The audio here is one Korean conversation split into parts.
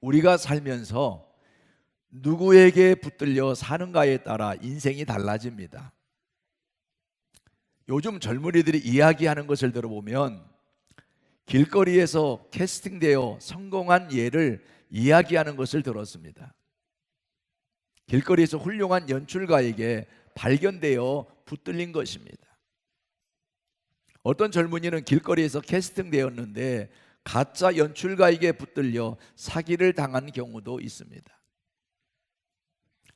우리가 살면서 누구에게 붙들려 사는가에 따라 인생이 달라집니다. 요즘 젊은이들이 이야기하는 것을 들어보면 길거리에서 캐스팅되어 성공한 예를 이야기하는 것을 들었습니다. 길거리에서 훌륭한 연출가에게 발견되어 붙들린 것입니다. 어떤 젊은이는 길거리에서 캐스팅되었는데 가짜 연출가에게 붙들려 사기를 당한 경우도 있습니다.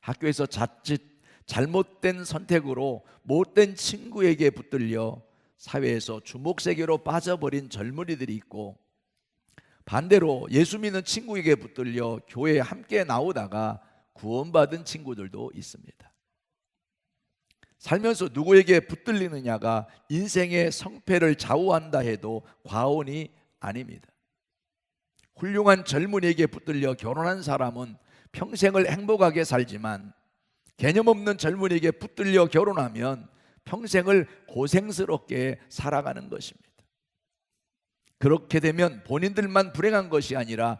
학교에서 자칫 잘못된 선택으로 못된 친구에게 붙들려 사회에서 주목세계로 빠져버린 젊은이들이 있고, 반대로 예수 믿는 친구에게 붙들려 교회에 함께 나오다가 구원받은 친구들도 있습니다. 살면서 누구에게 붙들리느냐가 인생의 성패를 좌우한다 해도 과언이 아닙니다. 훌륭한 젊은이에게 붙들려 결혼한 사람은 평생을 행복하게 살지만, 개념 없는 젊은이에게 붙들려 결혼하면 평생을 고생스럽게 살아가는 것입니다. 그렇게 되면 본인들만 불행한 것이 아니라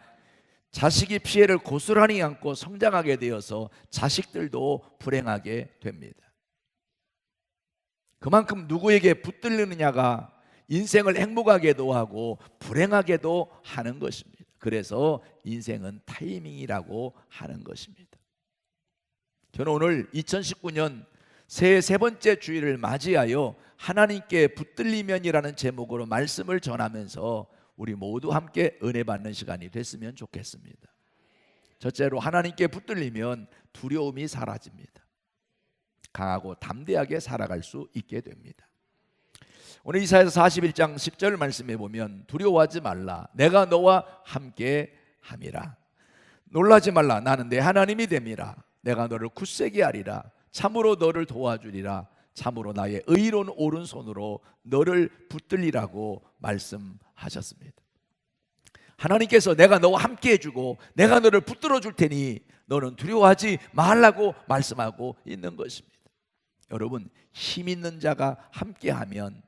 자식이 피해를 고스란히 안고 성장하게 되어서 자식들도 불행하게 됩니다. 그만큼 누구에게 붙들리느냐가 인생을 행복하게도 하고 불행하게도 하는 것입니다. 그래서 인생은 타이밍이라고 하는 것입니다. 저는 오늘 2019년 새해 세 번째 주일을 맞이하여 하나님께 붙들리면이라는 제목으로 말씀을 전하면서 우리 모두 함께 은혜 받는 시간이 됐으면 좋겠습니다. 첫째로, 하나님께 붙들리면 두려움이 사라집니다. 강하고 담대하게 살아갈 수 있게 됩니다. 오늘 이사야서 41장 10절 말씀에 보면 두려워하지 말라, 내가 너와 함께 함이라. 놀라지 말라, 나는 내 하나님이 됨이라. 내가 너를 굳세게 하리라. 참으로 너를 도와주리라. 참으로 나의 의로운 오른손으로 너를 붙들리라고 말씀하셨습니다. 하나님께서 내가 너와 함께 해주고 내가 너를 붙들어 줄 테니 너는 두려워하지 말라고 말씀하고 있는 것입니다. 여러분, 힘 있는 자가 함께하면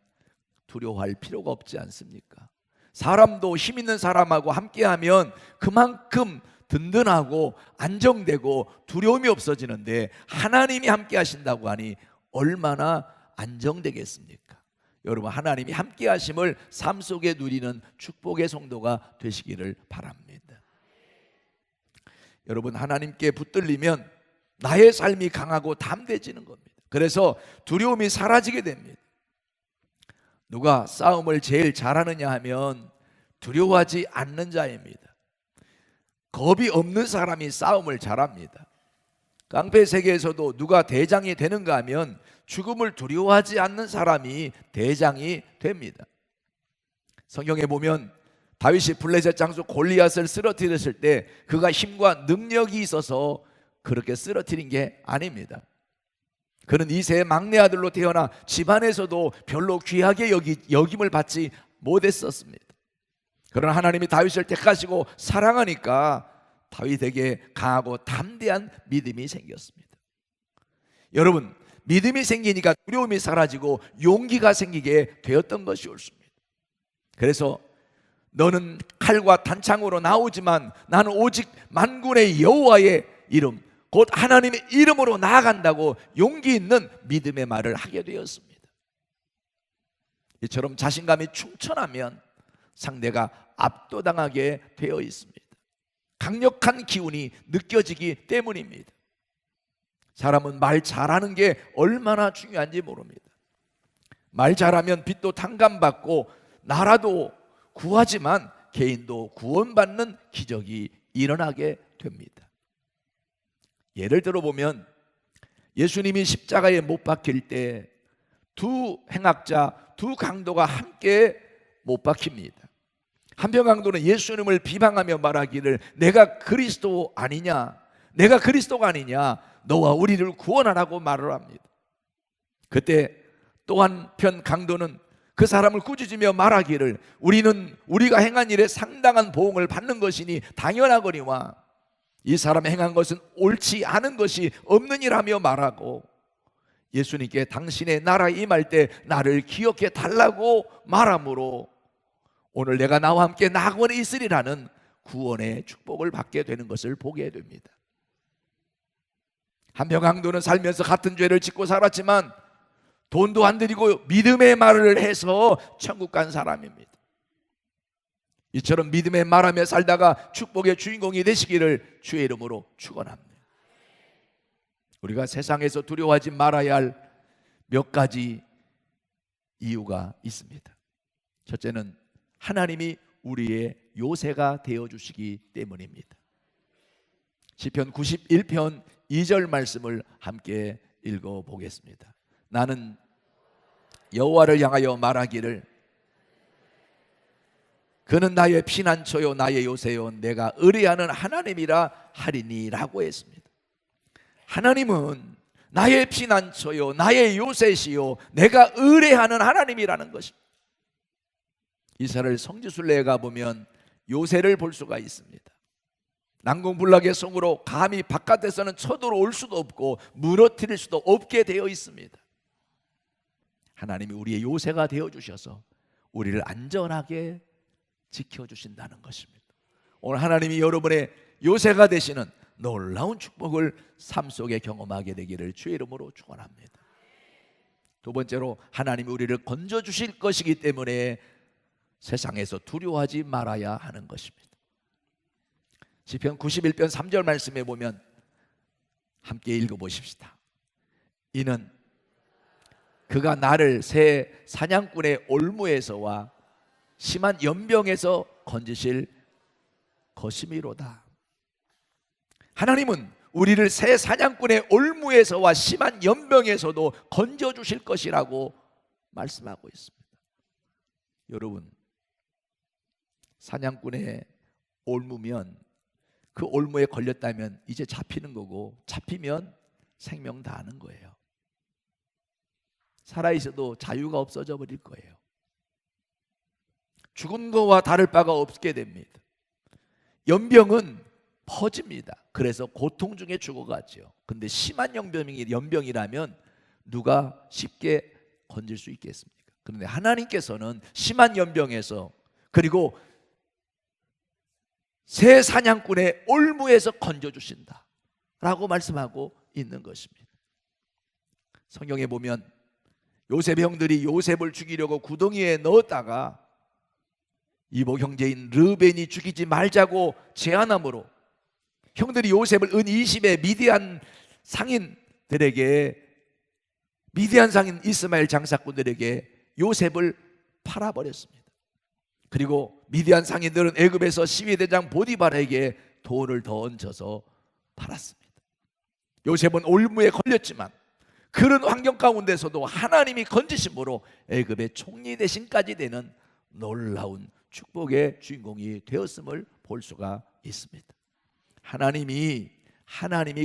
두려워할 필요가 없지 않습니까? 사람도 힘 있는 사람하고 함께하면 그만큼 든든하고 안정되고 두려움이 없어지는데, 하나님이 함께 하신다고 하니 얼마나 안정되겠습니까? 여러분, 하나님이 함께 하심을 삶 속에 누리는 축복의 성도가 되시기를 바랍니다. 여러분, 하나님께 붙들리면 나의 삶이 강하고 담대해지는 겁니다. 그래서 두려움이 사라지게 됩니다. 누가 싸움을 제일 잘하느냐 하면 두려워하지 않는 자입니다. 겁이 없는 사람이 싸움을 잘합니다. 깡패 세계에서도 누가 대장이 되는가 하면 죽음을 두려워하지 않는 사람이 대장이 됩니다. 성경에 보면 다윗이 블레셋 장수 골리앗을 쓰러뜨렸을 때 그가 힘과 능력이 있어서 그렇게 쓰러뜨린 게 아닙니다. 그는 이세의 막내 아들로 태어나 집안에서도 별로 귀하게 여김을 받지 못했었습니다. 그러나 하나님이 다윗을 택하시고 사랑하니까 다윗에게 강하고 담대한 믿음이 생겼습니다. 여러분, 믿음이 생기니까 두려움이 사라지고 용기가 생기게 되었던 것이 옳습니다. 그래서 너는 칼과 단창으로 나오지만 나는 오직 만군의 여호와의 이름, 곧 하나님의 이름으로 나아간다고 용기 있는 믿음의 말을 하게 되었습니다. 이처럼 자신감이 충천하면 상대가 압도당하게 되어 있습니다. 강력한 기운이 느껴지기 때문입니다. 사람은 말 잘하는 게 얼마나 중요한지 모릅니다. 말 잘하면 빚도 탕감받고 나라도 구하지만 개인도 구원받는 기적이 일어나게 됩니다. 예를 들어보면 예수님이 십자가에 못 박힐 때 두 행악자, 두 강도가 함께 못 박힙니다. 한편 강도는 예수님을 비방하며 말하기를 내가 그리스도 아니냐, 내가 그리스도가 아니냐, 너와 우리를 구원하라고 말을 합니다. 그때 또 한편 강도는 그 사람을 꾸짖으며 말하기를 우리는 우리가 행한 일에 상당한 보응을 받는 것이니 당연하거니와 이 사람이 행한 것은 옳지 않은 것이 없는 일하며 말하고 예수님께 당신의 나라에 임할 때 나를 기억해 달라고 말하므로 오늘 내가 나와 함께 낙원에 있으리라는 구원의 축복을 받게 되는 것을 보게 됩니다. 한평강도는 살면서 같은 죄를 짓고 살았지만 돈도 안 드리고 믿음의 말을 해서 천국 간 사람입니다. 이처럼 믿음의 말하며 살다가 축복의 주인공이 되시기를 주의 이름으로 축원합니다. 우리가 세상에서 두려워하지 말아야 할 몇 가지 이유가 있습니다. 첫째는 하나님이 우리의 요새가 되어주시기 때문입니다. 시편 91편 2절 말씀을 함께 읽어보겠습니다. 나는 여호와를 향하여 말하기를 그는 나의 피난처요 나의 요새요 내가 의뢰하는 하나님이라 하리니 라고 했습니다. 하나님은 나의 피난처요 나의 요새시요 내가 의뢰하는 하나님이라는 것입니다. 이스라엘 성지순례에 가보면 요새를 볼 수가 있습니다. 난공불락의 성으로 감히 바깥에서는 쳐들어올 수도 없고 무너뜨릴 수도 없게 되어 있습니다. 하나님이 우리의 요새가 되어주셔서 우리를 안전하게 지켜주신다는 것입니다. 오늘 하나님이 여러분의 요새가 되시는 놀라운 축복을 삶 속에 경험하게 되기를 주의 이름으로 축원합니다. 두 번째로 하나님이 우리를 건져주실 것이기 때문에 세상에서 두려워하지 말아야 하는 것입니다. 시편 91편 3절 말씀에 보면 함께 읽어보십시다. 이는 그가 나를 새 사냥꾼의 올무에서와 심한 연병에서 건지실 것이미로다. 하나님은 우리를 새 사냥꾼의 올무에서와 심한 연병에서도 건져주실 것이라고 말씀하고 있습니다. 여러분, 사냥꾼의 올무면 그 올무에 걸렸다면 이제 잡히는 거고 잡히면 생명 다하는 거예요. 살아있어도 자유가 없어져 버릴 거예요. 죽은 거와 다를 바가 없게 됩니다. 연병은 퍼집니다. 그래서 고통 중에 죽어가죠. 근데 심한 연병이라면 누가 쉽게 건질 수 있겠습니까? 그런데 하나님께서는 심한 연병에서 그리고 새 사냥꾼의 올무에서 건져주신다 라고 말씀하고 있는 것입니다. 성경에 보면 요셉 형들이 요셉을 죽이려고 구덩이에 넣었다가 이복 형제인 르벤이 죽이지 말자고 제안함으로 형들이 요셉을 은 20에 미디안 상인 이스마엘 장사꾼들에게 요셉을 팔아버렸습니다. 그리고 미디안 상인들은 애굽에서 시위대장 보디발에게 돈을 더 얹어서 팔았습니다. 요셉은 올무에 걸렸지만 그런 환경 가운데서도 하나님이 건지심으로 애굽의 총리 대신까지 되는 놀라운 축복의 주인공이 되었음을 볼 수가 있습니다. 하나님이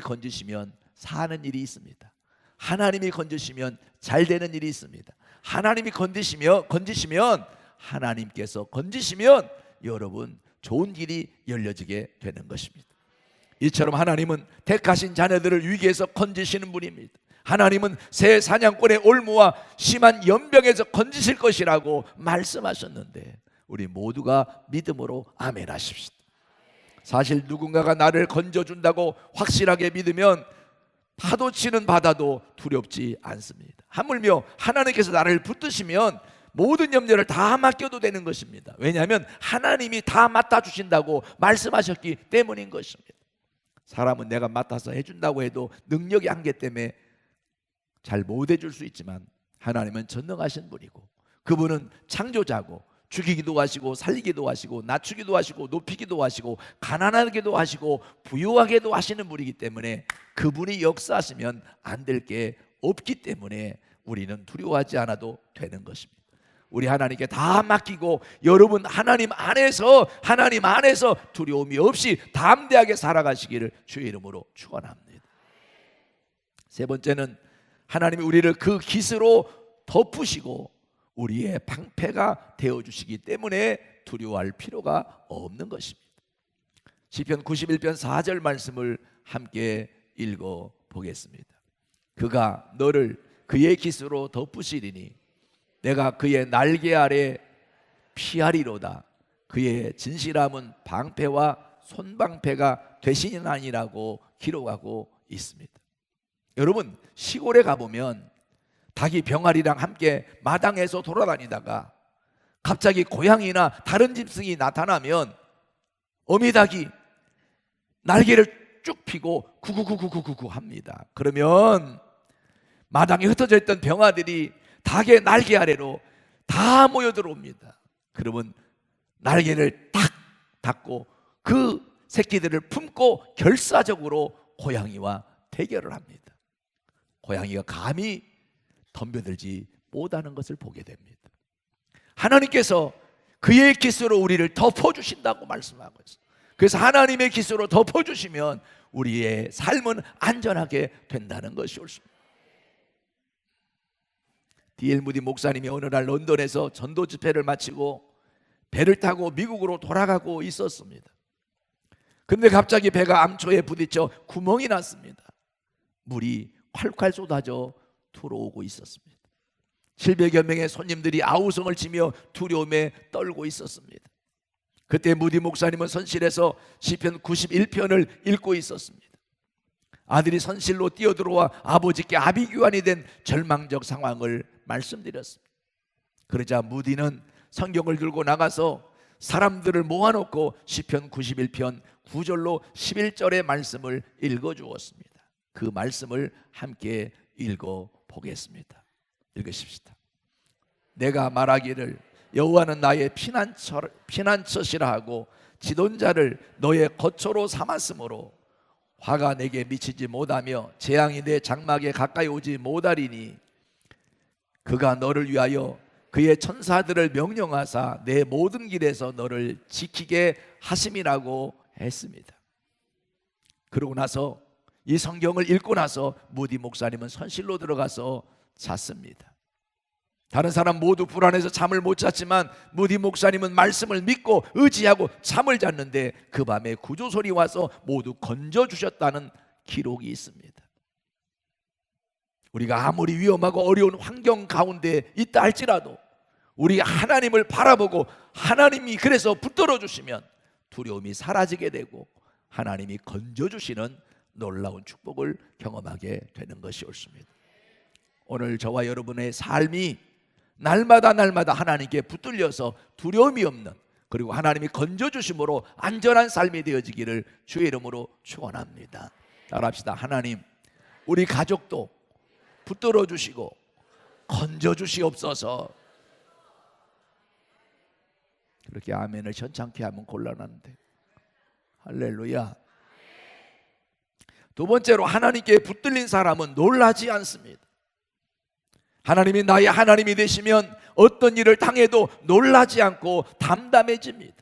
건지시면 사는 일이 있습니다. 하나님이 건지시면 잘 되는 일이 있습니다. 하나님이 건지시면 하나님께서 건지시면 여러분 좋은 길이 열려지게 되는 것입니다. 이처럼 하나님은 택하신 자녀들을 위기에서 건지시는 분입니다. 하나님은 새 사냥꾼의 올무와 심한 연병에서 건지실 것이라고 말씀하셨는데 우리 모두가 믿음으로 아멘 하십시다. 사실 누군가가 나를 건져준다고 확실하게 믿으면 파도 치는 바다도 두렵지 않습니다. 하물며 하나님께서 나를 붙드시면 모든 염려를 다 맡겨도 되는 것입니다. 왜냐하면 하나님이 다 맡아주신다고 말씀하셨기 때문인 것입니다. 사람은 내가 맡아서 해준다고 해도 능력의 한계 때문에 잘 못 해줄 수 있지만 하나님은 전능하신 분이고 그분은 창조자고 죽이기도 하시고 살리기도 하시고 낮추기도 하시고 높이기도 하시고 가난하게도 하시고 부유하게도 하시는 분이기 때문에 그분이 역사하시면 안 될 게 없기 때문에 우리는 두려워하지 않아도 되는 것입니다. 우리 하나님께 다 맡기고 여러분 하나님 안에서 두려움이 없이 담대하게 살아가시기를 주의 이름으로 축원합니다. 세 번째는 하나님이 우리를 그 깃으로 덮으시고 우리의 방패가 되어주시기 때문에 두려워할 필요가 없는 것입니다. 시편 91편 4절 말씀을 함께 읽어보겠습니다. 그가 너를 그의 깃으로 덮으시리니 내가 그의 날개 아래 피하리로다. 그의 진실함은 방패와 손방패가 되시니라니라고 기록하고 있습니다. 여러분, 시골에 가보면 닭이 병아리랑 함께 마당에서 돌아다니다가 갑자기 고양이나 다른 짐승이 나타나면 어미닭이 날개를 쭉 펴고 구구구구구구 합니다. 그러면 마당에 흩어져 있던 병아들이 닭의 날개 아래로 다 모여 들어옵니다. 그러면 날개를 딱 닫고 그 새끼들을 품고 결사적으로 고양이와 대결을 합니다. 고양이가 감히 덤벼들지 못하는 것을 보게 됩니다. 하나님께서 그의 기수로 우리를 덮어주신다고 말씀하고 있어요. 그래서 하나님의 기수로 덮어주시면 우리의 삶은 안전하게 된다는 것이 옳습니다. D.L. 무디 목사님이 어느 날 런던에서 전도 집회를 마치고 배를 타고 미국으로 돌아가고 있었습니다. 근데 갑자기 배가 암초에 부딪혀 구멍이 났습니다. 물이 콸콸 쏟아져 들어오고 있었습니다. 700여 명의 손님들이 아우성을 치며 두려움에 떨고 있었습니다. 그때 무디 목사님은 선실에서 시편 91편을 읽고 있었습니다. 아들이 선실로 뛰어들어와 아버지께 아비규환이 된 절망적 상황을 말씀드렸습니다. 그러자 무디는 성경을 들고 나가서 사람들을 모아놓고 시편 91편 9절로 11절의 말씀을 읽어주었습니다. 그 말씀을 함께 읽어보겠습니다. 읽으십시다. 내가 말하기를 여호와는 나의 피난처시라 하고 지존자를 너의 거처로 삼았으므로 화가 내게 미치지 못하며 재앙이 내 장막에 가까이 오지 못하리니 그가 너를 위하여 그의 천사들을 명령하사 내 모든 길에서 너를 지키게 하심이라고 했습니다. 그러고 나서 이 성경을 읽고 나서 무디 목사님은 선실로 들어가서 잤습니다. 다른 사람 모두 불안해서 잠을 못 잤지만 무디 목사님은 말씀을 믿고 의지하고 잠을 잤는데 그 밤에 구조선이 와서 모두 건져주셨다는 기록이 있습니다. 우리가 아무리 위험하고 어려운 환경 가운데 있다 할지라도 우리 하나님을 바라보고 하나님이 그래서 붙들어 주시면 두려움이 사라지게 되고 하나님이 건져주시는 놀라운 축복을 경험하게 되는 것이 옳습니다. 오늘 저와 여러분의 삶이 날마다 하나님께 붙들려서 두려움이 없는, 그리고 하나님이 건져주심으로 안전한 삶이 되어지기를 주의 이름으로 축원합니다. 따라합시다. 하나님, 우리 가족도 붙들어 주시고 건져 주시옵소서. 그렇게 아멘을 현창케 하면 곤란한데. 할렐루야. 두 번째로, 하나님께 붙들린 사람은 놀라지 않습니다. 하나님이 나의 하나님이 되시면 어떤 일을 당해도 놀라지 않고 담담해집니다.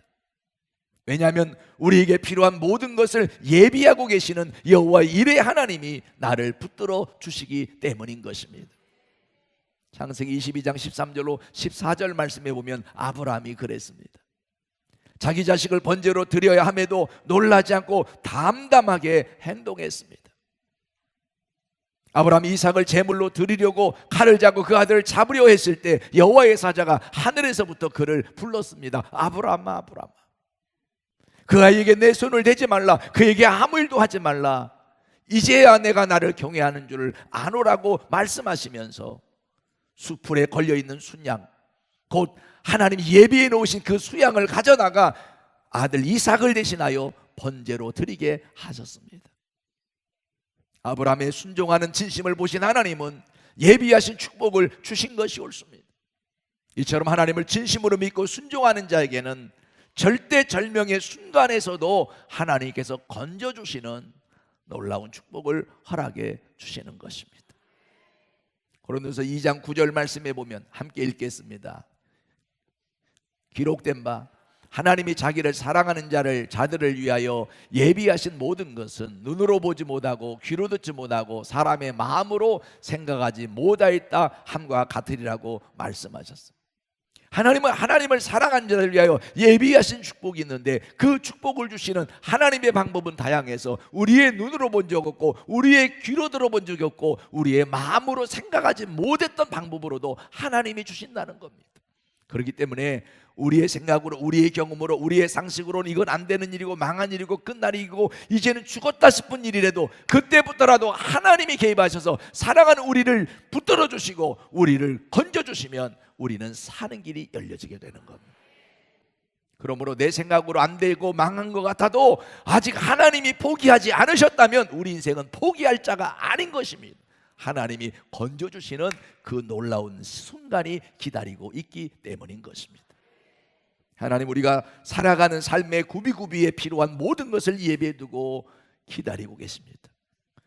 왜냐하면 우리에게 필요한 모든 것을 예비하고 계시는 여호와 이레 하나님이 나를 붙들어 주시기 때문인 것입니다. 창세기 22장 13절로 14절 말씀해 보면 아브라함이 그랬습니다. 자기 자식을 번제로 드려야 함에도 놀라지 않고 담담하게 행동했습니다. 아브라함이 이삭을 제물로 드리려고 칼을 잡고 그 아들을 잡으려 했을 때 여호와의 사자가 하늘에서부터 그를 불렀습니다. 아브라함아, 아브라함아, 그 아이에게 내 손을 대지 말라. 그에게 아무 일도 하지 말라. 이제야 내가 나를 경외하는 줄을 아노라고 말씀하시면서 수풀에 걸려있는 순양, 곧 하나님이 예비해 놓으신 그 수양을 가져다가 아들 이삭을 대신하여 번제로 드리게 하셨습니다. 아브라함의 순종하는 진심을 보신 하나님은 예비하신 축복을 주신 것이 옳습니다. 이처럼 하나님을 진심으로 믿고 순종하는 자에게는 절대절명의 순간에서도 하나님께서 건져주시는 놀라운 축복을 허락해 주시는 것입니다. 고린도서 2장 9절 말씀해 보면 함께 읽겠습니다. 기록된 바 하나님이 자기를 사랑하는 자들을 위하여 예비하신 모든 것은 눈으로 보지 못하고 귀로 듣지 못하고 사람의 마음으로 생각하지 못하였다 함과 같으리라고 말씀하셨습니다. 하나님은 하나님을 사랑하는 자를 위하여 예비하신 축복이 있는데 그 축복을 주시는 하나님의 방법은 다양해서 우리의 눈으로 본 적 없고 우리의 귀로 들어본 적이 없고 우리의 마음으로 생각하지 못했던 방법으로도 하나님이 주신다는 겁니다. 그렇기 때문에 우리의 생각으로, 우리의 경험으로, 우리의 상식으로는 이건 안 되는 일이고 망한 일이고 끝날 일이고 이제는 죽었다 싶은 일이라도 그때부터라도 하나님이 개입하셔서 사랑하는 우리를 붙들어 주시고 우리를 건져 주시면 우리는 사는 길이 열려지게 되는 겁니다. 그러므로 내 생각으로 안 되고 망한 것 같아도 아직 하나님이 포기하지 않으셨다면 우리 인생은 포기할 자가 아닌 것입니다. 하나님이 건져주시는 그 놀라운 순간이 기다리고 있기 때문인 것입니다. 하나님, 우리가 살아가는 삶의 구비구비에 필요한 모든 것을 예배해두고 기다리고 계십니다.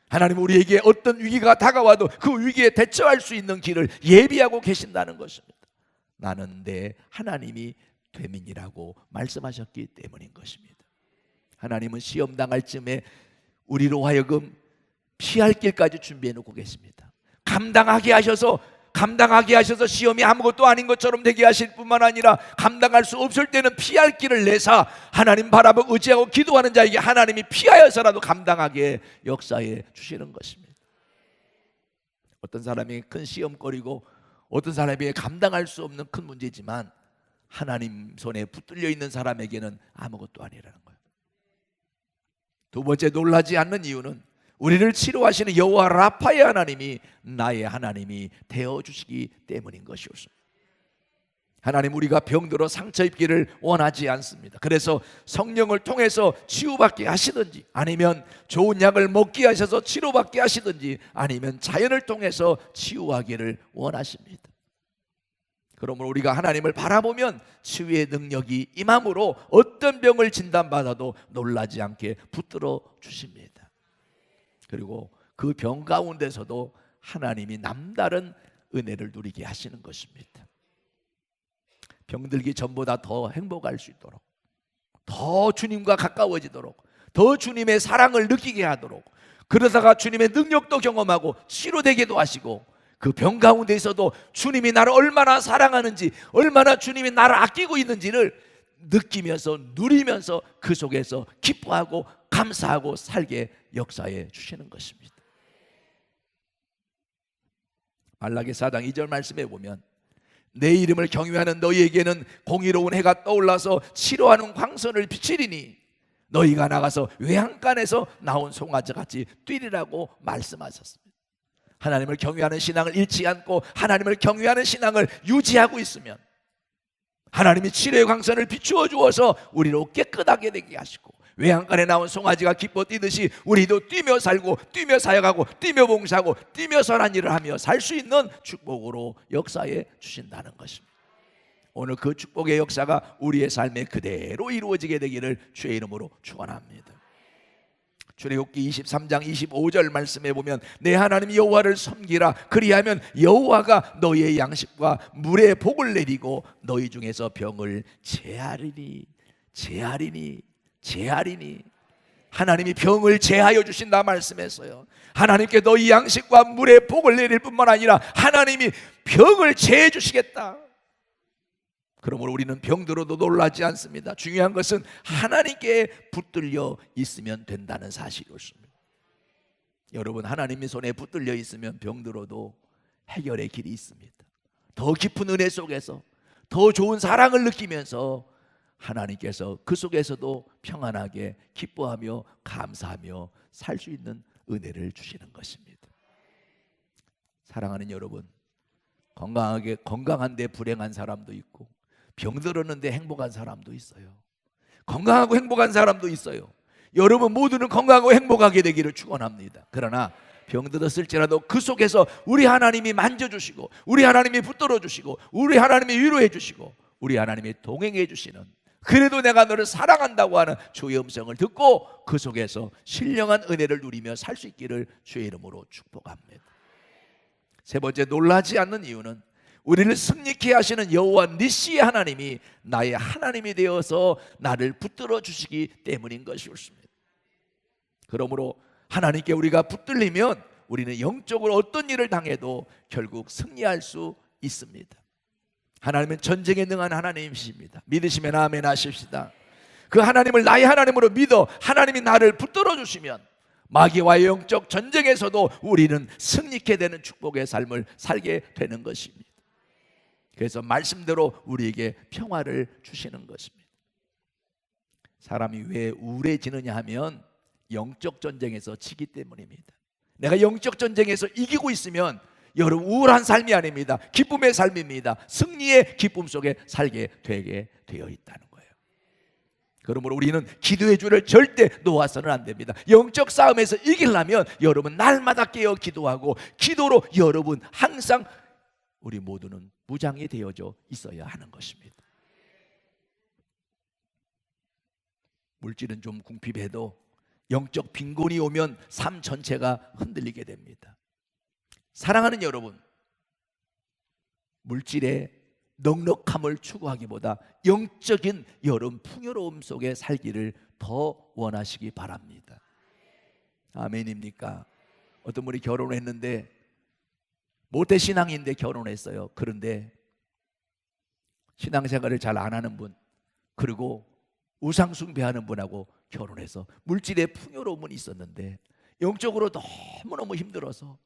하나님, 우리에게 어떤 위기가 다가와도 그 위기에 대처할 수 있는 길을 예비하고 계신다는 것입니다. 나는 내 하나님이 되민이라고 말씀하셨기 때문인 것입니다. 하나님은 시험 당할 쯤에 우리로 하여금 피할 길까지 준비해 놓고 계십니다. 감당하게 하셔서 시험이 아무것도 아닌 것처럼 되게 하실 뿐만 아니라 감당할 수 없을 때는 피할 길을 내사 하나님 바라보고 의지하고 기도하는 자에게 하나님이 피하여서라도 감당하게 역사해 주시는 것입니다. 어떤 사람이 큰 시험거리고 어떤 사람이 감당할 수 없는 큰 문제지만 하나님 손에 붙들려 있는 사람에게는 아무것도 아니라는 거예요. 두 번째, 놀라지 않는 이유는 우리를 치료하시는 여호와 라파의 하나님이 나의 하나님이 되어주시기 때문인 것이었습니다. 하나님, 우리가 병들어 상처 입기를 원하지 않습니다. 그래서 성령을 통해서 치유받게 하시든지 아니면 좋은 약을 먹게 하셔서 치료받게 하시든지 아니면 자연을 통해서 치유하기를 원하십니다. 그러므로 우리가 하나님을 바라보면 치유의 능력이 임함으로 어떤 병을 진단받아도 놀라지 않게 붙들어 주십니다. 그리고 그 병 가운데서도 하나님이 남다른 은혜를 누리게 하시는 것입니다. 병들기 전보다 더 행복할 수 있도록, 더 주님과 가까워지도록, 더 주님의 사랑을 느끼게 하도록, 그러다가 주님의 능력도 경험하고 치료되게도 하시고 그 병 가운데서도 주님이 나를 얼마나 사랑하는지, 얼마나 주님이 나를 아끼고 있는지를 느끼면서 누리면서 그 속에서 기뻐하고 감사하고 살게 역사해 주시는 것입니다. 말라기 4장 2절 말씀에 보면 내 이름을 경외하는 너희에게는 공의로운 해가 떠올라서 치료하는 광선을 비치리니 너희가 나가서 외양간에서 나온 송아지같이 뛰리라고 말씀하셨습니다. 하나님을 경외하는 신앙을 잃지 않고 하나님을 경외하는 신앙을 유지하고 있으면 하나님이 치료의 광선을 비추어 주어서 우리로 깨끗하게 되게 하시고 외양간에 나온 송아지가 기뻐 뛰듯이 우리도 뛰며 살고 뛰며 사역하고 뛰며 봉사하고 뛰며 선한 일을 하며 살 수 있는 축복으로 역사해 주신다는 것입니다. 오늘 그 축복의 역사가 우리의 삶에 그대로 이루어지게 되기를 주의 이름으로 축원합니다. 출애굽기 23장 25절 말씀에 보면 내 하나님 여호와를 섬기라 그리하면 여호와가 너희의 양식과 물의 복을 내리고 너희 중에서 병을 제하리니. 하나님이 병을 제하여 주신다 말씀했어요. 하나님께 너희 양식과 물의 복을 내릴 뿐만 아니라 하나님이 병을 제해 주시겠다. 그러므로 우리는 병들어도 놀라지 않습니다. 중요한 것은 하나님께 붙들려 있으면 된다는 사실이었습니다. 여러분, 하나님의 손에 붙들려 있으면 병들어도 해결의 길이 있습니다. 더 깊은 은혜 속에서 더 좋은 사랑을 느끼면서 하나님께서 그 속에서도 평안하게 기뻐하며 감사하며 살 수 있는 은혜를 주시는 것입니다. 사랑하는 여러분, 건강한데 불행한 사람도 있고 병들었는데 행복한 사람도 있어요. 건강하고 행복한 사람도 있어요. 여러분 모두는 건강하고 행복하게 되기를 축원합니다. 그러나 병들었을지라도 그 속에서 우리 하나님이 만져주시고 우리 하나님이 붙들어주시고 우리 하나님이 위로해주시고 우리 하나님이 동행해주시는, 그래도 내가 너를 사랑한다고 하는 주의 음성을 듣고 그 속에서 신령한 은혜를 누리며 살 수 있기를 주의 이름으로 축복합니다. 세 번째, 놀라지 않는 이유는 우리를 승리케 하시는 여호와 니시의 하나님이 나의 하나님이 되어서 나를 붙들어 주시기 때문인 것이었습니다. 그러므로 하나님께 우리가 붙들리면 우리는 영적으로 어떤 일을 당해도 결국 승리할 수 있습니다. 하나님은 전쟁에 능한 하나님이십니다. 믿으시면 아멘 하십시다. 그 하나님을 나의 하나님으로 믿어 하나님이 나를 붙들어 주시면 마귀와의 영적 전쟁에서도 우리는 승리케 되는 축복의 삶을 살게 되는 것입니다. 그래서 말씀대로 우리에게 평화를 주시는 것입니다. 사람이 왜 우울해지느냐 하면 영적 전쟁에서 지기 때문입니다. 내가 영적 전쟁에서 이기고 있으면 여러분 우울한 삶이 아닙니다. 기쁨의 삶입니다. 승리의 기쁨 속에 살게 되게 되어 있다는 거예요. 그러므로 우리는 기도의 줄을 절대 놓아서는 안 됩니다. 영적 싸움에서 이기려면 여러분 날마다 깨어 기도하고, 기도로 여러분 항상 우리 모두는 무장이 되어져 있어야 하는 것입니다. 물질은 좀 궁핍해도 영적 빈곤이 오면 삶 전체가 흔들리게 됩니다. 사랑하는 여러분, 물질의 넉넉함을 추구하기보다 영적인 여름 풍요로움 속에 살기를 더 원하시기 바랍니다. 아멘입니까? 어떤 분이 결혼을 했는데 모태신앙인데 결혼했어요. 그런데 신앙생활을 잘 안 하는 분, 그리고 우상숭배하는 분하고 결혼해서 물질의 풍요로움은 있었는데 영적으로 너무너무 힘들어서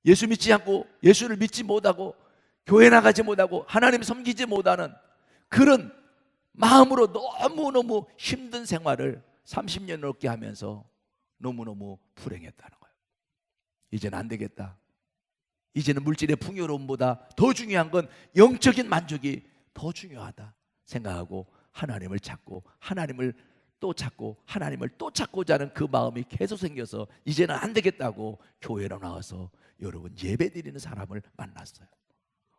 예수 믿지 않고, 예수를 믿지 못하고, 교회 나가지 못하고, 하나님 섬기지 못하는 그런 마음으로 너무너무 힘든 생활을 30년 넘게 하면서 너무너무 불행했다는 거예요. 이제는 안 되겠다. 이제는 물질의 풍요로움보다 더 중요한 건 영적인 만족이 더 중요하다 생각하고 하나님을 찾고, 하나님을 또 찾고, 하나님을 또 찾고자 하는 그 마음이 계속 생겨서 이제는 안 되겠다고 교회로 나와서 여러분 예배 드리는 사람을 만났어요.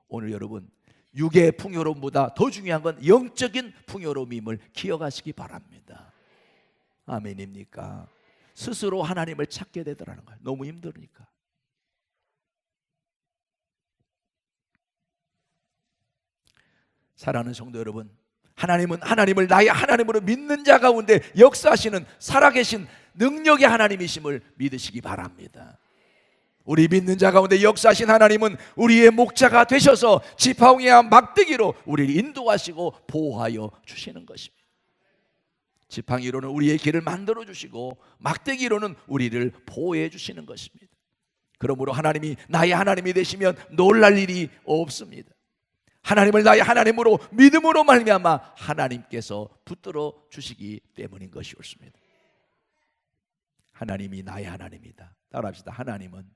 오늘 여러분, 육의 풍요로움보다 더 중요한 건 영적인 풍요로움임을 기억하시기 바랍니다. 아멘입니까? 스스로 하나님을 찾게 되더라는 거예요. 너무 힘들으니까. 사랑하는 성도 여러분, 하나님은 하나님을 나의 하나님으로 믿는 자 가운데 역사하시는 살아계신 능력의 하나님이심을 믿으시기 바랍니다. 우리 믿는 자 가운데 역사하신 하나님은 우리의 목자가 되셔서 지팡이와 막대기로 우리를 인도하시고 보호하여 주시는 것입니다. 지팡이로는 우리의 길을 만들어 주시고 막대기로는 우리를 보호해 주시는 것입니다. 그러므로 하나님이 나의 하나님이 되시면 놀랄 일이 없습니다. 하나님을 나의 하나님으로 믿음으로 말미암아 하나님께서 붙들어 주시기 때문인 것이 옳습니다. 하나님이 나의 하나님이다. 따라합시다. 하나님은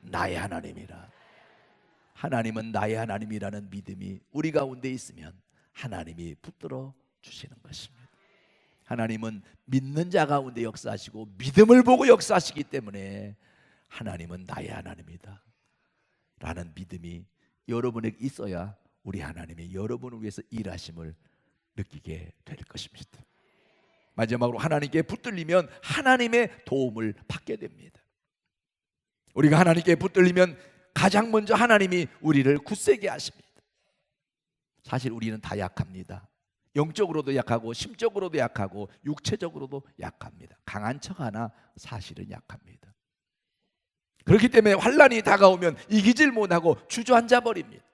나의 하나님이라. 하나님은 나의 하나님이라는 믿음이 우리 가운데 있으면 하나님이 붙들어 주시는 것입니다. 하나님은 믿는 자 가운데 역사하시고 믿음을 보고 역사하시기 때문에 하나님은 나의 하나님이다 라는 믿음이 여러분에게 있어야 우리 하나님이 여러분을 위해서 일하심을 느끼게 될 것입니다. 마지막으로 하나님께 붙들리면 하나님의 도움을 받게 됩니다. 우리가 하나님께 붙들리면 가장 먼저 하나님이 우리를 굳세게 하십니다. 사실 우리는 다 약합니다. 영적으로도 약하고 심적으로도 약하고 육체적으로도 약합니다. 강한 척 하나 사실은 약합니다. 그렇기 때문에 환난이 다가오면 이기질 못하고 주저앉아 버립니다.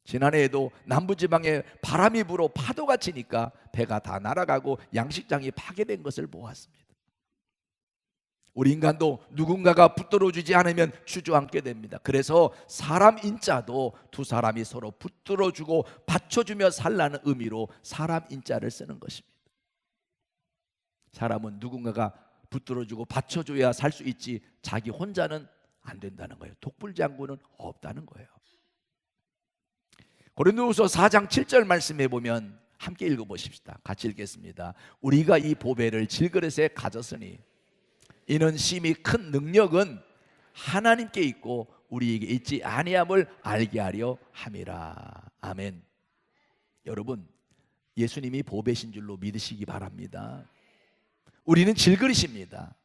지난해에도 남부지방에 바람이 불어 파도가 치니까 배가 다 날아가고 양식장이 파괴된 것을 보았습니다. 우리 인간도 누군가가 붙들어주지 않으면 주저앉게 됩니다. 그래서 사람 인자도 두 사람이 서로 붙들어주고 받쳐주며 살라는 의미로 사람 인자를 쓰는 것입니다. 사람은 누군가가 붙들어주고 받쳐줘야 살 수 있지 자기 혼자는 안 된다는 거예요. 독불장군은 없다는 거예요. 고린도후서 4장 7절 말씀해 보면 함께 읽어보십시다. 같이 읽겠습니다. 우리가 이 보배를 질그릇에 가졌으니 이는 심히 큰 능력은 하나님께 있고 우리에게 있지 아니함을 알게 하려 함이라. 아멘. 여러분, 예수님이 보배신 줄로 믿으시기 바랍니다. 우리는 질그릇입니다.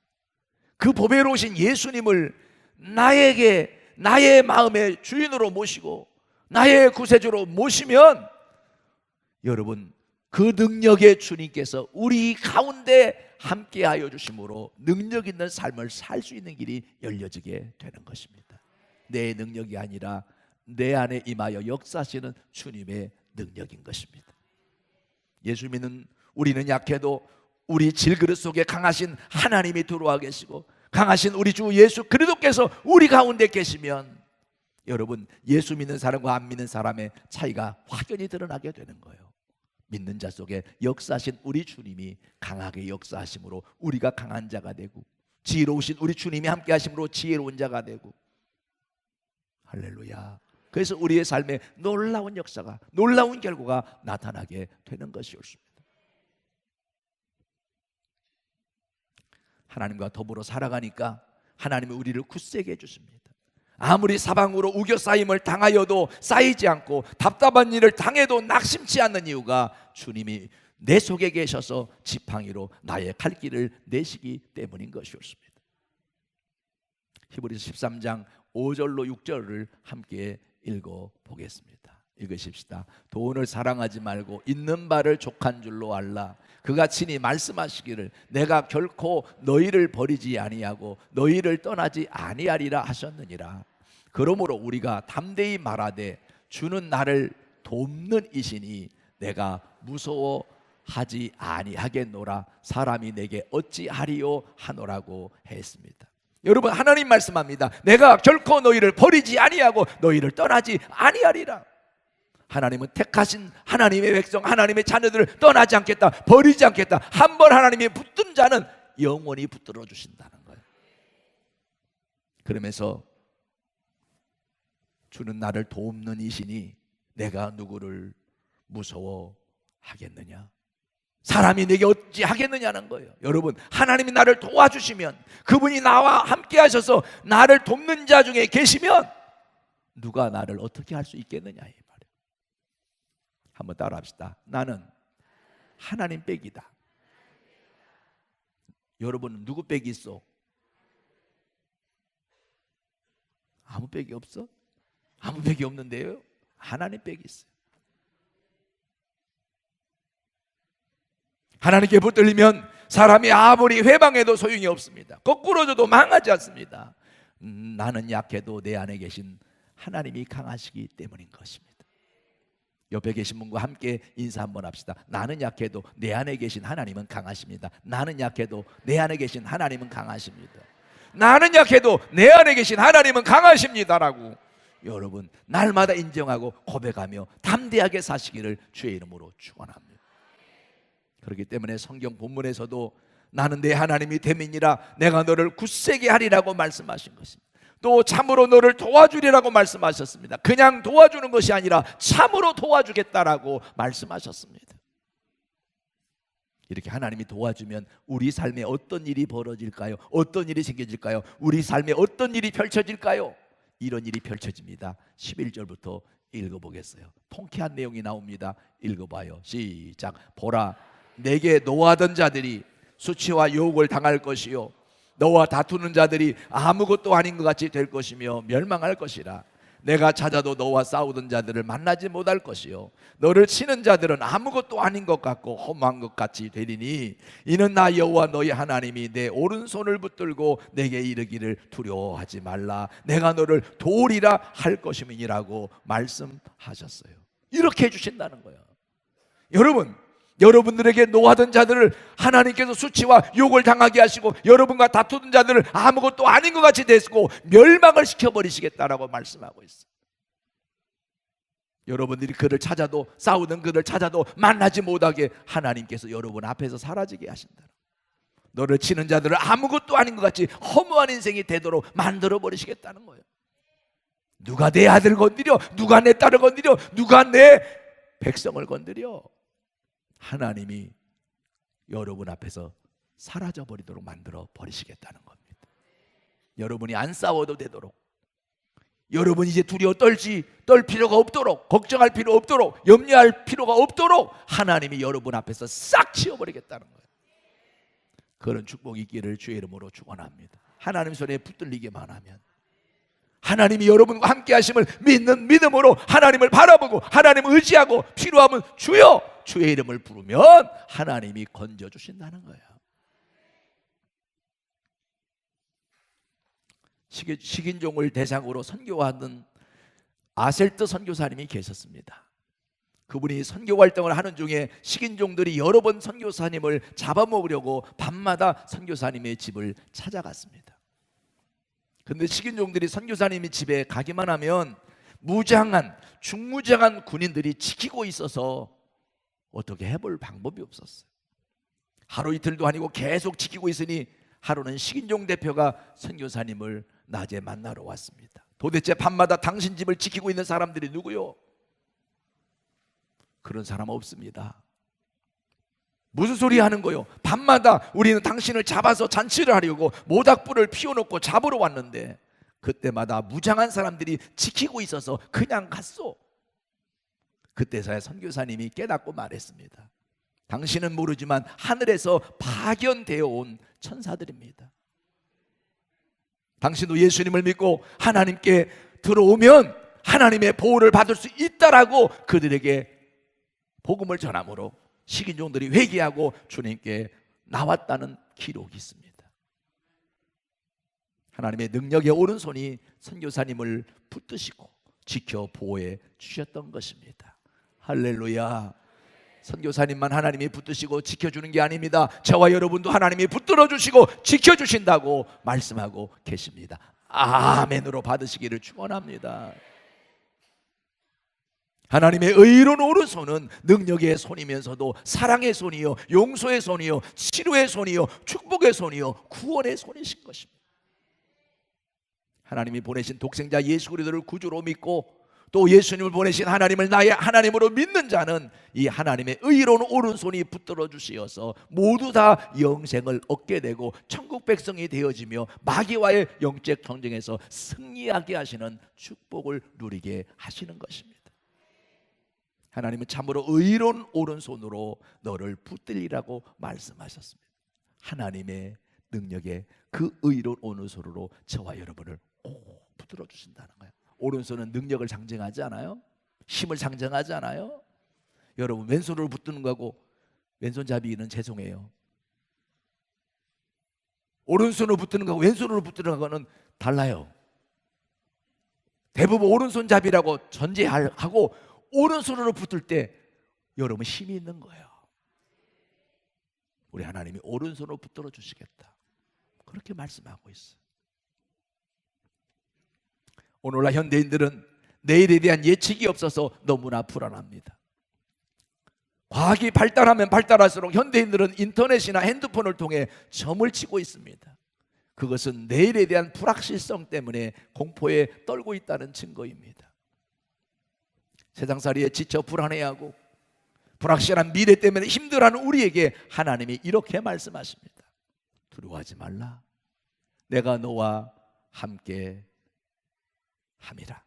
그 보배로 오신 예수님을 나의 마음의 주인으로 모시고 나의 구세주로 모시면 여러분, 그 능력의 주님께서 우리 가운데 함께하여 주심으로 능력 있는 삶을 살 수 있는 길이 열려지게 되는 것입니다. 내 능력이 아니라 내 안에 임하여 역사하시는 주님의 능력인 것입니다. 예수 믿는 우리는 약해도 우리 질그릇 속에 강하신 하나님이 들어와 계시고 강하신 우리 주 예수 그리스도께서 우리 가운데 계시면 여러분, 예수 믿는 사람과 안 믿는 사람의 차이가 확연히 드러나게 되는 거예요. 믿는 자 속에 역사하신 우리 주님이 강하게 역사하심으로 우리가 강한 자가 되고, 지혜로우신 우리 주님이 함께 하심으로 지혜로운 자가 되고, 할렐루야. 그래서 우리의 삶에 놀라운 역사가, 놀라운 결과가 나타나게 되는 것이었습니다. 하나님과 더불어 살아가니까 하나님이 우리를 굳세게 해주십니다. 아무리 사방으로 우겨싸임을 당하여도 쌓이지 않고, 답답한 일을 당해도 낙심치 않는 이유가 주님이 내 속에 계셔서 지팡이로 나의 갈 길을 내시기 때문인 것이었습니다. 히브리서 13장 5절로 6절을 함께 읽어보겠습니다. 읽으십시다. 돈을 사랑하지 말고 있는 바를 족한 줄로 알라. 그가 친히 말씀하시기를 내가 결코 너희를 버리지 아니하고 너희를 떠나지 아니하리라 하셨느니라. 그러므로 우리가 담대히 말하되 주는 나를 돕는 이시니 내가 무서워하지 아니하겠노라. 사람이 내게 어찌하리요 하노라고 했습니다. 여러분, 하나님 말씀합니다. 내가 결코 너희를 버리지 아니하고 너희를 떠나지 아니하리라. 하나님은 택하신 하나님의 백성, 하나님의 자녀들을 떠나지 않겠다, 버리지 않겠다. 한 번 하나님이 붙든 자는 영원히 붙들어 주신다는 거예요. 그러면서 주는 나를 돕는 이시니 내가 누구를 무서워하겠느냐, 사람이 내게 어찌 하겠느냐는 거예요. 여러분, 하나님이 나를 도와주시면, 그분이 나와 함께 하셔서 나를 돕는 자 중에 계시면 누가 나를 어떻게 할 수 있겠느냐 이 말이에요. 한번 따라 합시다. 나는 하나님 백이다. 여러분은 누구 백이 있어? 아무 백이 없어? 아무 백이 없는데요, 하나님 백이 있어요. 하나님께 붙들리면 사람이 아무리 회방해도 소용이 없습니다. 거꾸로져도 망하지 않습니다. 나는 약해도 내 안에 계신 하나님이 강하시기 때문인 것입니다. 옆에 계신 분과 함께 인사 한번 합시다. 나는 약해도 내 안에 계신 하나님은 강하십니다. 나는 약해도 내 안에 계신 하나님은 강하십니다. 나는 약해도 내 안에 계신 하나님은 강하십니다라고 여러분 날마다 인정하고 고백하며 담대하게 사시기를 주의 이름으로 축원합니다. 그렇기 때문에 성경 본문에서도 나는 내 하나님이 됨이니라 내가 너를 굳세게 하리라고 말씀하신 것입니다. 또 참으로 너를 도와주리라고 말씀하셨습니다. 그냥 도와주는 것이 아니라 참으로 도와주겠다라고 말씀하셨습니다. 이렇게 하나님이 도와주면 우리 삶에 어떤 일이 벌어질까요? 어떤 일이 생겨질까요? 우리 삶에 어떤 일이 펼쳐질까요? 이런 일이 펼쳐집니다. 11절부터 읽어보겠어요. 통쾌한 내용이 나옵니다. 읽어봐요. 시작. 보라, 내게 노하던 자들이 수치와 유혹을 당할 것이요 너와 다투는 자들이 아무것도 아닌 것 같이 될 것이며 멸망할 것이라. 내가 찾아도 너와 싸우던 자들을 만나지 못할 것이요 너를 치는 자들은 아무것도 아닌 것 같고 험한 것 같이 되리니 이는 나 여호와 너희 하나님이 내 오른손을 붙들고 내게 이르기를 두려워하지 말라 내가 너를 도우리라 할 것임이니라고 말씀하셨어요. 이렇게 해주신다는 거예요. 여러분, 여러분들에게 노하던 자들을 하나님께서 수치와 욕을 당하게 하시고 여러분과 다투던 자들을 아무것도 아닌 것 같이 되시고 멸망을 시켜버리시겠다라고 말씀하고 있어요. 여러분들이 그를 찾아도 싸우던 그를 찾아도 만나지 못하게 하나님께서 여러분 앞에서 사라지게 하신다. 너를 치는 자들을 아무것도 아닌 것 같이 허무한 인생이 되도록 만들어 버리시겠다는 거예요. 누가 내 아들을 건드려? 누가 내 딸을 건드려? 누가 내 백성을 건드려? 하나님이 여러분 앞에서 사라져 버리도록 만들어 버리시겠다는 겁니다. 여러분이 안 싸워도 되도록, 여러분 이제 두려워 떨 필요가 없도록, 걱정할 필요 없도록, 염려할 필요가 없도록 하나님이 여러분 앞에서 싹 치워버리겠다는 거예요. 그런 축복이 있기를 주의 이름으로 축원합니다. 하나님 손에 붙들리기만 하면, 하나님이 여러분과 함께 하심을 믿는 믿음으로 하나님을 바라보고 하나님을 의지하고 필요하면 주여 주의 이름을 부르면 하나님이 건져주신다는 거예요. 식인종을 대상으로 선교하던 아셀트 선교사님이 계셨습니다. 그분이 선교 활동을 하는 중에 식인종들이 여러 번 선교사님을 잡아먹으려고 밤마다 선교사님의 집을 찾아갔습니다. 근데 식인종들이 선교사님이 집에 가기만 하면 무장한, 중무장한 군인들이 지키고 있어서 어떻게 해볼 방법이 없었어요. 하루 이틀도 아니고 계속 지키고 있으니 하루는 식인종 대표가 선교사님을 낮에 만나러 왔습니다. 도대체 밤마다 당신 집을 지키고 있는 사람들이 누구요? 그런 사람 없습니다. 무슨 소리 하는 거요? 밤마다 우리는 당신을 잡아서 잔치를 하려고 모닥불을 피워놓고 잡으러 왔는데 그때마다 무장한 사람들이 지키고 있어서 그냥 갔소. 그때서야 선교사님이 깨닫고 말했습니다. 당신은 모르지만 하늘에서 파견되어 온 천사들입니다. 당신도 예수님을 믿고 하나님께 들어오면 하나님의 보호를 받을 수 있다라고 그들에게 복음을 전함으로 식인종들이 회개하고 주님께 나왔다는 기록이 있습니다. 하나님의 능력의 오른손이 선교사님을 붙드시고 지켜 보호해 주셨던 것입니다. 할렐루야. 선교사님만 하나님이 붙드시고 지켜주는 게 아닙니다. 저와 여러분도 하나님이 붙들어 주시고 지켜주신다고 말씀하고 계십니다. 아멘으로 받으시기를 축원합니다. 하나님의 의로운 오른손은 능력의 손이면서도 사랑의 손이요, 용서의 손이요, 치료의 손이요, 축복의 손이요, 구원의 손이신 것입니다. 하나님이 보내신 독생자 예수 그리스도를 구주로 믿고 또 예수님을 보내신 하나님을 나의 하나님으로 믿는 자는 이 하나님의 의로운 오른손이 붙들어 주시어서 모두 다 영생을 얻게 되고 천국 백성이 되어지며 마귀와의 영적 경쟁에서 승리하게 하시는 축복을 누리게 하시는 것입니다. 하나님은 참으로 의로운 오른손으로 너를 붙들리라고 말씀하셨습니다. 하나님의 능력에 그 의로운 오른손으로 저와 여러분을 꼭 붙들어 주신다는 거예요. 오른손은 능력을 상징하지 않아요? 힘을 상징하지 않아요? 여러분 왼손으로 붙드는 거하고 왼손잡이는 죄송해요. 오른손으로 붙드는 거하고 왼손으로 붙드는 거는 달라요. 대부분 오른손잡이라고 전제하고 오른손으로 붙을 때 여러분 힘이 있는 거예요. 우리 하나님이 오른손으로 붙들어 주시겠다 그렇게 말씀하고 있어요. 오늘날 현대인들은 내일에 대한 예측이 없어서 너무나 불안합니다. 과학이 발달하면 발달할수록 현대인들은 인터넷이나 핸드폰을 통해 점을 치고 있습니다. 그것은 내일에 대한 불확실성 때문에 공포에 떨고 있다는 증거입니다. 세상살이에 지쳐 불안해하고 불확실한 미래 때문에 힘들어하는 우리에게 하나님이 이렇게 말씀하십니다. 두려워하지 말라. 내가 너와 함께 함이라.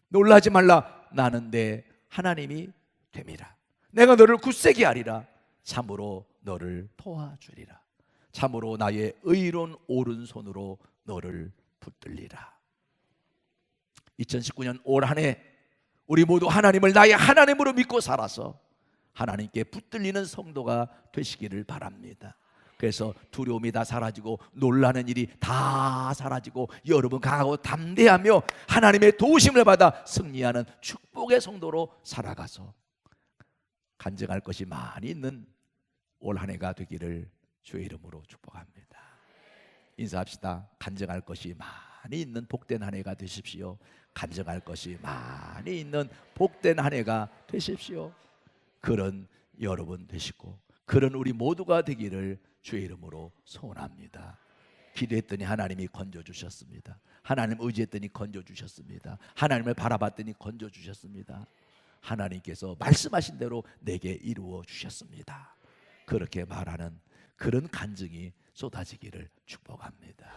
놀라지 말라. 나는 내 하나님이 됨이라. 내가 너를 굳세게 하리라. 참으로 너를 도와주리라. 참으로 나의 의로운 오른손으로 너를 붙들리라. 2019년 올 한 해 우리 모두 하나님을 나의 하나님으로 믿고 살아서 하나님께 붙들리는 성도가 되시기를 바랍니다. 그래서 두려움이 다 사라지고 놀라는 일이 다 사라지고 여러분 강하고 담대하며 하나님의 도우심을 받아 승리하는 축복의 성도로 살아가서 간증할 것이 많이 있는 올 한 해가 되기를 주의 이름으로 축복합니다. 인사합시다. 간증할 것이 많이 있는 복된 한 해가 되십시오. 간증할 것이 많이 있는 복된 한 해가 되십시오. 그런 여러분 되시고 그런 우리 모두가 되기를 주의 이름으로 소원합니다. 기도했더니 하나님이 건져주셨습니다. 하나님 의지했더니 건져주셨습니다. 하나님을 바라봤더니 건져주셨습니다. 하나님께서 말씀하신 대로 내게 이루어 주셨습니다. 그렇게 말하는 그런 간증이 쏟아지기를 축복합니다.